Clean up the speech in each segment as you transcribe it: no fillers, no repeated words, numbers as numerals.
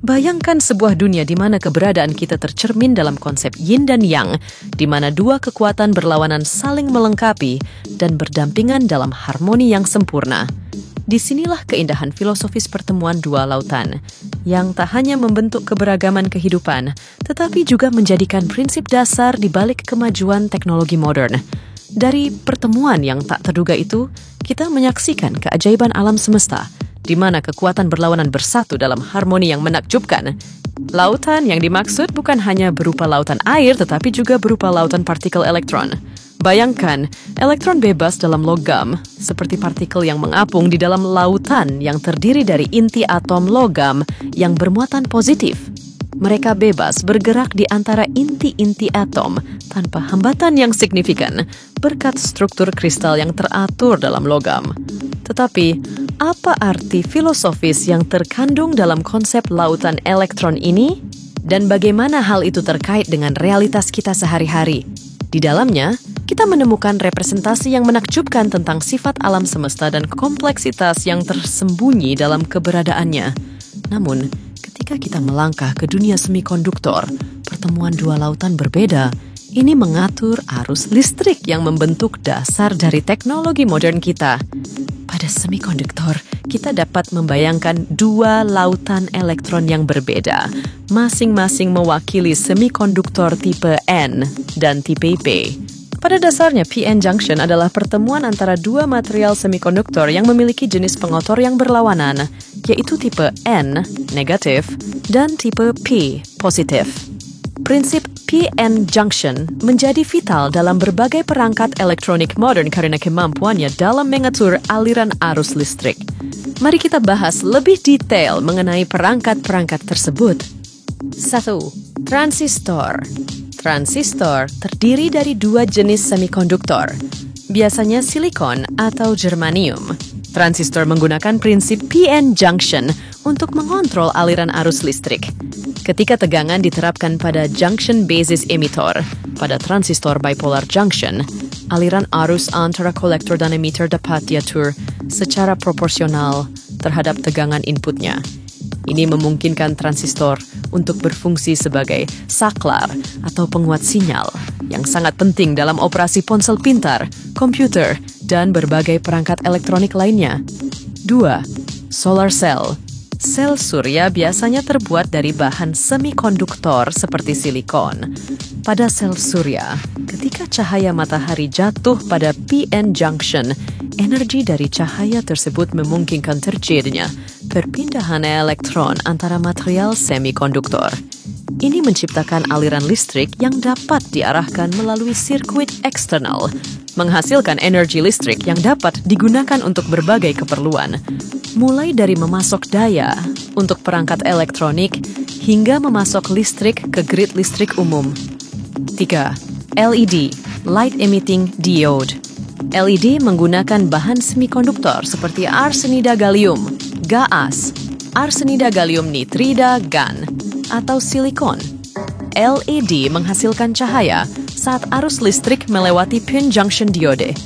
Bayangkan sebuah dunia di mana keberadaan kita tercermin dalam konsep yin dan yang, di mana dua kekuatan berlawanan saling melengkapi dan berdampingan dalam harmoni yang sempurna. Disinilah keindahan filosofis pertemuan dua lautan, yang tak hanya membentuk keberagaman kehidupan, tetapi juga menjadikan prinsip dasar di balik kemajuan teknologi modern. Dari pertemuan yang tak terduga itu, kita menyaksikan keajaiban alam semesta, di mana kekuatan berlawanan bersatu dalam harmoni yang menakjubkan. Lautan yang dimaksud bukan hanya berupa lautan air, tetapi juga berupa lautan partikel elektron. Bayangkan, elektron bebas dalam logam, seperti partikel yang mengapung di dalam lautan yang terdiri dari inti atom logam yang bermuatan positif. Mereka bebas bergerak di antara inti-inti atom tanpa hambatan yang signifikan, berkat struktur kristal yang teratur dalam logam. Tetapi, apa arti filosofis yang terkandung dalam konsep lautan elektron ini? Dan bagaimana hal itu terkait dengan realitas kita sehari-hari? Di dalamnya, kita menemukan representasi yang menakjubkan tentang sifat alam semesta dan kompleksitas yang tersembunyi dalam keberadaannya. Namun, ketika kita melangkah ke dunia semikonduktor, pertemuan dua lautan berbeda. Ini mengatur arus listrik yang membentuk dasar dari teknologi modern kita. Pada semikonduktor, kita dapat membayangkan dua lautan elektron yang berbeda, masing-masing mewakili semikonduktor tipe N dan tipe P. Pada dasarnya, PN junction adalah pertemuan antara dua material semikonduktor yang memiliki jenis pengotor yang berlawanan, yaitu tipe N, negatif, dan tipe P, positif. Prinsip PN junction menjadi vital dalam berbagai perangkat elektronik modern karena kemampuannya dalam mengatur aliran arus listrik. Mari kita bahas lebih detail mengenai perangkat-perangkat tersebut. 1. Transistor. Transistor terdiri dari dua jenis semikonduktor, biasanya silikon atau germanium. Transistor menggunakan prinsip PN junction untuk mengontrol aliran arus listrik. Ketika tegangan diterapkan pada junction basis emitter, pada transistor bipolar junction, aliran arus antara kolektor dan emitter dapat diatur secara proporsional terhadap tegangan inputnya. Ini memungkinkan transistor untuk berfungsi sebagai saklar atau penguat sinyal yang sangat penting dalam operasi ponsel pintar, komputer, dan berbagai perangkat elektronik lainnya. 2. Solar cell. Sel surya biasanya terbuat dari bahan semikonduktor seperti silikon. Pada sel surya, ketika cahaya matahari jatuh pada PN junction, energi dari cahaya tersebut memungkinkan terjadinya perpindahan elektron antara material semikonduktor. Ini menciptakan aliran listrik yang dapat diarahkan melalui sirkuit eksternal, menghasilkan energi listrik yang dapat digunakan untuk berbagai keperluan, mulai dari memasok daya untuk perangkat elektronik hingga memasok listrik ke grid listrik umum. 3. LED, Light Emitting Diode. LED menggunakan bahan semikonduktor seperti arsenida gallium, GaAs, arsenida gallium nitrida GaN, atau silikon. LED menghasilkan cahaya saat arus listrik melewati pin junction diode.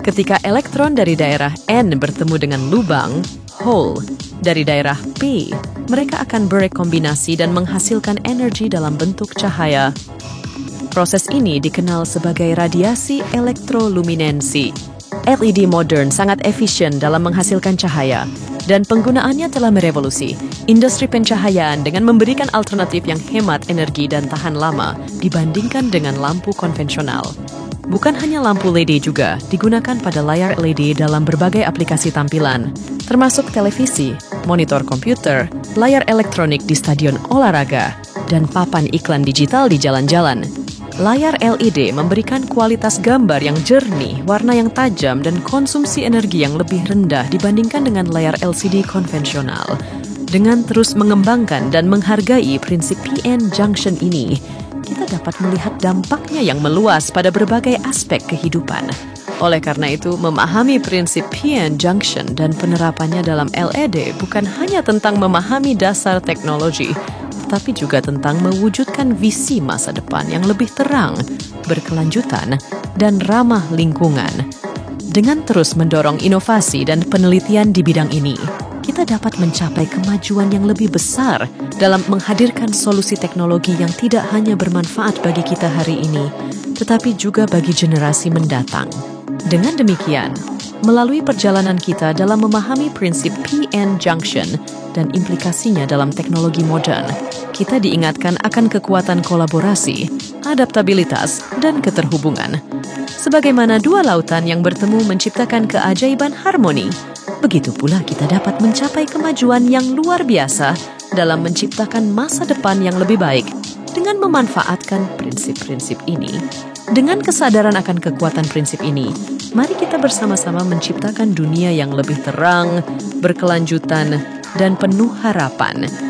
Ketika elektron dari daerah N bertemu dengan lubang, hole, dari daerah P, mereka akan berekombinasi dan menghasilkan energi dalam bentuk cahaya. Proses ini dikenal sebagai radiasi elektroluminensi. LED modern sangat efisien dalam menghasilkan cahaya, dan penggunaannya telah merevolusi industri pencahayaan dengan memberikan alternatif yang hemat energi dan tahan lama dibandingkan dengan lampu konvensional. Bukan hanya lampu LED juga digunakan pada layar LED dalam berbagai aplikasi tampilan, termasuk televisi, monitor komputer, layar elektronik di stadion olahraga, dan papan iklan digital di jalan-jalan. Layar LED memberikan kualitas gambar yang jernih, warna yang tajam, dan konsumsi energi yang lebih rendah dibandingkan dengan layar LCD konvensional. Dengan terus mengembangkan dan menghargai prinsip PN junction ini, kita dapat melihat dampaknya yang meluas pada berbagai aspek kehidupan. Oleh karena itu, memahami prinsip PN junction dan penerapannya dalam LED bukan hanya tentang memahami dasar teknologi, tetapi juga tentang mewujudkan visi masa depan yang lebih terang, berkelanjutan, dan ramah lingkungan. Dengan terus mendorong inovasi dan penelitian di bidang ini, kita kita dapat mencapai kemajuan yang lebih besar dalam menghadirkan solusi teknologi yang tidak hanya bermanfaat bagi kita hari ini, tetapi juga bagi generasi mendatang. Dengan demikian, melalui perjalanan kita dalam memahami prinsip PN Junction dan implikasinya dalam teknologi modern, kita diingatkan akan kekuatan kolaborasi, adaptabilitas, dan keterhubungan. Sebagaimana dua lautan yang bertemu menciptakan keajaiban harmoni, begitu pula kita dapat mencapai kemajuan yang luar biasa dalam menciptakan masa depan yang lebih baik dengan memanfaatkan prinsip-prinsip ini. Dengan kesadaran akan kekuatan prinsip ini, mari kita bersama-sama menciptakan dunia yang lebih terang, berkelanjutan, dan penuh harapan